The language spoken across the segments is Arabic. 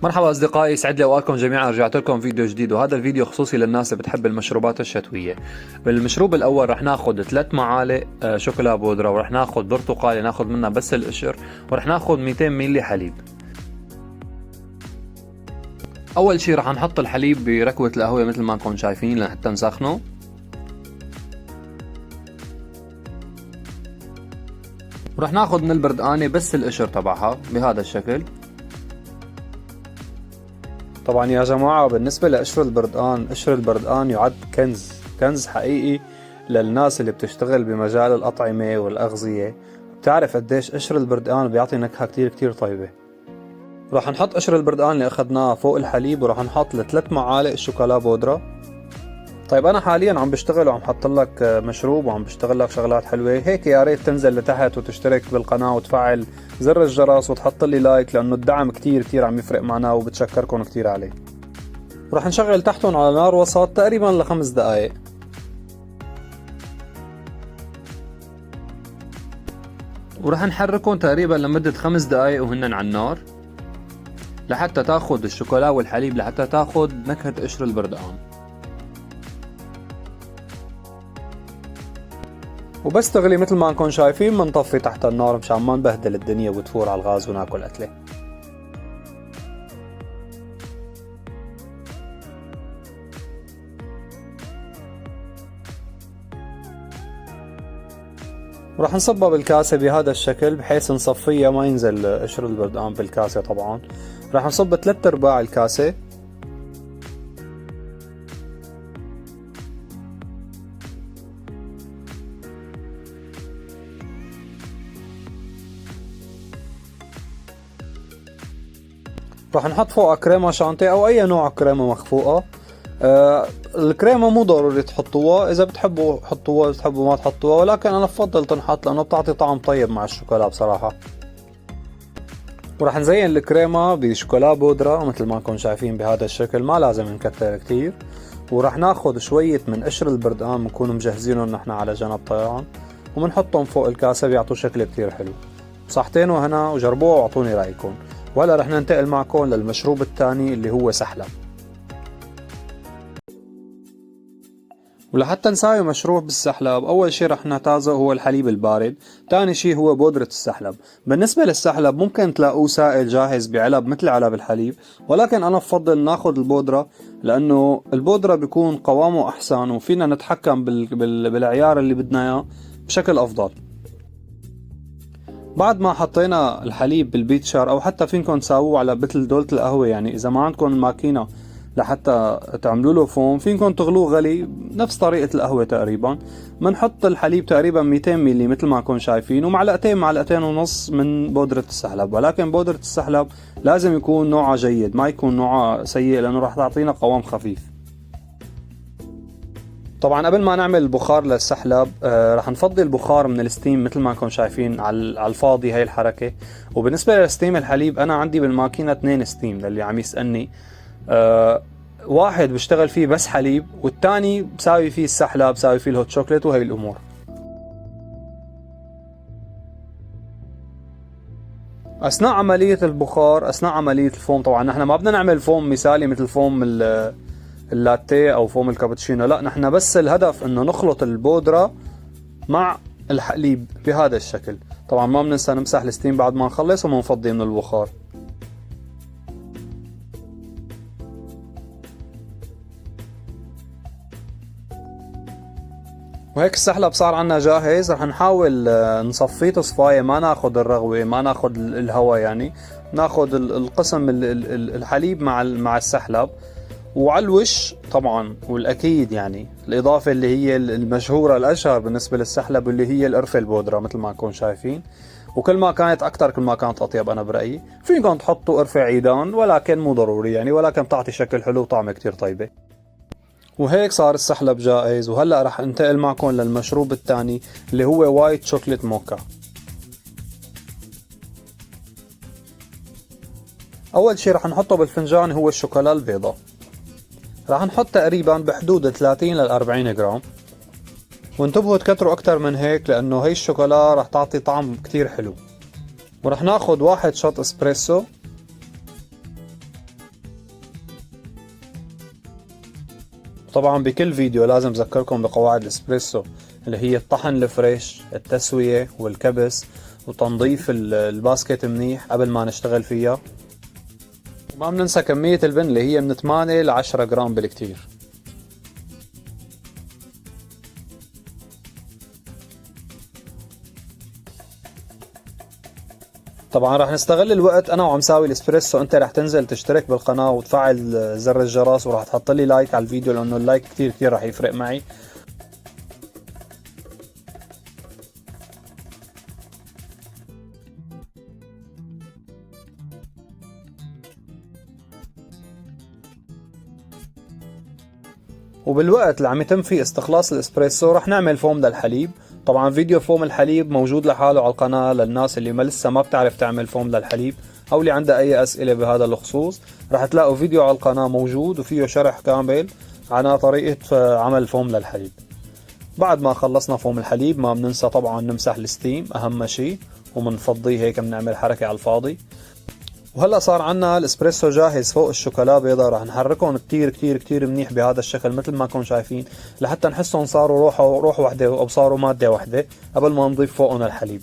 مرحبا أصدقائي، يسعد لي أوقاتكم جميعا. رجعت لكم فيديو جديد، وهذا الفيديو خصوصي للناس اللي بتحب المشروبات الشتوية. بالمشروب الأول رح ناخد 3 معالق شوكولا بودرة، ورح ناخد برتقالي ناخد منها بس القشر، ورح ناخد 200 ميلي حليب. أول شي رح نحط الحليب بركوة القهوة مثل ما انكم شايفين لحتى نسخنه. ورح ناخد من البردقانة بس القشر تبعها بهذا الشكل. طبعا يا جماعة بالنسبة لقشر البردقان، قشر البردقان يعد كنز حقيقي للناس اللي بتشتغل بمجال الأطعمة والأغذية. بتعرف قديش قشر البردقان بيعطي نكهة كتير طيبة. راح نحط قشر البردقان اللي أخذناه فوق الحليب، وراح نحط 3 معالق شوكولا بودرة. طيب أنا حاليا عم بشتغل وعم حط لك مشروب وعم بشتغل لك شغلات حلوة هيك، يا ريت تنزل لتحت وتشترك بالقناة وتفعل زر الجرس وتحط لي لايك، لأنه الدعم كتير عم يفرق معنا وبتشكركم كتير عليه. ورح نشغل تحتهم على نار وسط تقريبا ل5 دقائق. ورح نحركهم تقريبا لمدة 5 دقائق وهن على النار لحتى تاخد الشوكولا والحليب، لحتى تاخد نكهة قشر البردقان. وبس تغلي مثل ما انكم شايفين بنطفي تحت النار مشان ما نبهدل الدنيا وتفور على الغاز وناكل أكله. ورح نصبها بالكاسة بهذا الشكل بحيث نصفيها ما ينزل قشر البردقان بالكاسة. طبعا رح نصب 3/4 الكاسة. رح نحط فوقها كريمة شانتيه او اي نوع كريمة مخفوقة. الكريمة مو ضروري تحطوها، اذا بتحبوا حطوها، اذا بتحبوا ما تحطوها، ولكن انا بفضل تنحط لانه بتعطي طعم طيب مع الشوكولا بصراحة. ورح نزين الكريمة بشوكولا بودرة مثل ما انكم شايفين بهذا الشكل، ما لازم نكتر كتير. ورح ناخد شوية من قشر البردقان بنكون مجهزينهم نحن على جنب طبعا، وبنحطهم فوق الكاسة بيعطوا شكل كتير حلو. صحتين وهنا، وجربوها واعطوني رأيكم. وهلا رح ننتقل معكم للمشروب الثاني اللي هو سحلب. ولحتى نساوي مشروب بالسحلب، أول شي رح نحتاجه هو الحليب البارد. تاني شي هو بودرة السحلب. بالنسبة للسحلب ممكن تلاقوه سائل جاهز بعلب مثل علب الحليب، ولكن أنا بفضل ناخد البودرة لأنه البودرة بيكون قوامه أحسن وفينا نتحكم بالعيار اللي بدنا إياه بشكل أفضل. بعد ما حطينا الحليب بالبيتشر، او حتى فينكم تساووه على مثل دولة القهوة، يعني اذا ما عندكم الماكينة لحتى تعملوا له فوم فينكم تغلوه غلي نفس طريقة القهوة تقريبا. بنحط الحليب تقريبا 200 ملي مثل ما انكم شايفين، ومعلقتين ونص من بودرة السحلب. ولكن بودرة السحلب لازم يكون نوعها جيد، ما يكون نوعها سيء، لانه راح تعطينا قوام خفيف. طبعا قبل ما نعمل البخار للسحلب رح نفضي البخار من الستيم مثل ما انكم شايفين على الفاضي هاي الحركة. وبالنسبة لستيم الحليب انا عندي بالماكينة 2 ستيم للي عم يسألني. واحد بشتغل فيه بس حليب، والتاني بساوي فيه السحلب، بساوي فيه الهوت شوكليت وهي الامور. اثناء عملية البخار، اثناء عملية الفوم، طبعا نحن ما بدنا نعمل فوم مثالي مثل فوم اللاتيه او فوم الكابتشينو، لا نحن بس الهدف انه نخلط البودرة مع الحليب بهذا الشكل. طبعا ما بننسى نمسح الستيم بعد ما نخلص ومنفضي من البخار. وهيك السحلب صار عنا جاهز. رح نحاول نصفيه تصفاية، ما ناخد الرغوة، ما ناخد الهواء، يعني ناخد القسم الحليب مع السحلب. وعلى الوش طبعا والاكيد يعني الاضافه اللي هي المشهوره الاشهر بالنسبه للسحلب، اللي هي القرفه البودره مثل ما انكم شايفين. وكل ما كانت اكثر كل ما كانت اطيب انا برايي. فيكم تحطوا قرفه عيدان ولكن مو ضروري يعني، ولكن بتعطي شكل حلو وطعم كتير طيبه. وهيك صار السحلب جاهز. وهلا رح انتقل معكم للمشروب الثاني اللي هو وايت شوكليت موكا. اول شي رح نحطه بالفنجان هو الشوكولا البيضاء. راح نحط تقريبا بحدود 30 ل 40 جرام. وانتبهوا تكتروا اكتر من هيك لانه هي الشوكولا راح تعطي طعم كتير حلو. ورح ناخد 1 شوت اسبريسو. طبعا بكل فيديو لازم أذكركم بقواعد الإسبريسو اللي هي الطحن الفريش، التسوية والكبس، وتنظيف الباسكت منيح قبل ما نشتغل فيها. وما بننسى كمية البن اللي هي من 8 ل 10 جرام بالكتير. طبعا راح نستغل الوقت انا وعم ساوي الاسبريسو. انت راح تنزل تشترك بالقناة وتفعل زر الجرس، وراح تحط لي لايك على الفيديو لانه اللايك كتير كتير راح يفرق معي. وبالوقت اللي عم يتم فيه استخلاص الاسبريسو رح نعمل فوم للحليب. طبعا فيديو فوم الحليب موجود لحاله على القناة للناس اللي لسه ما بتعرف تعمل فوم للحليب او اللي عندها اي اسئلة بهذا الخصوص. رح تلاقوا فيديو على القناة موجود وفيه شرح كامل عن طريقة عمل فوم للحليب. بعد ما خلصنا فوم الحليب ما بننسى طبعا نمسح الستيم اهم شيء، ومنفضيه هيك بنعمل حركة على الفاضي. وهلا صار عنا الاسبريسو جاهز فوق الشوكولا بيضة. راح نحركهم كتير كتير كتير منيح بهذا الشكل مثل ما كنتم شايفين لحتى نحسهم صاروا روح وحدة او صاروا مادة وحدة قبل ما نضيف فوقهم الحليب.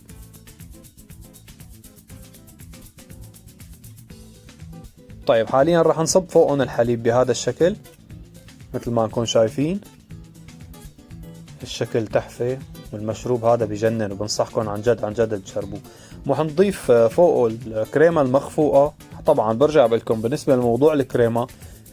طيب حاليا راح نصب فوقهم الحليب بهذا الشكل مثل ما نكون شايفين. الشكل تحفة والمشروب هذا بجنن، وبنصحكم عن جد عن جد تجربوه. رح نضيف فوقه الكريمة المخفوقة. طبعا برجع بقولكم بالنسبة لموضوع الكريمة،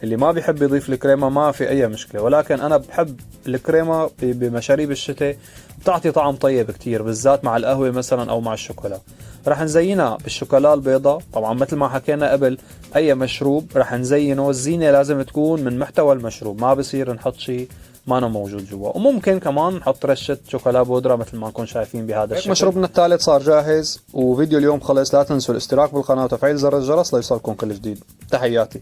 اللي ما بيحب يضيف الكريمة ما في اي مشكلة، ولكن انا بحب الكريمة بمشاريب الشتاء، بتعطي طعم طيب كتير بالذات مع القهوة مثلا او مع الشوكولا. رح نزينها بالشوكولا البيضاء. طبعا مثل ما حكينا قبل اي مشروب رح نزينه، الزينة لازم تكون من محتوى المشروب، ما بصير نحط شيء ما أنا موجود جوا. وممكن كمان نحط رشة شوكولا بودرة مثل ما نكون شايفين بهذا الشكل. مشروبنا الثالث صار جاهز، وفيديو اليوم خلص. لا تنسوا الاشتراك بالقناة وتفعيل زر الجرس ليوصلكم كل جديد. تحياتي.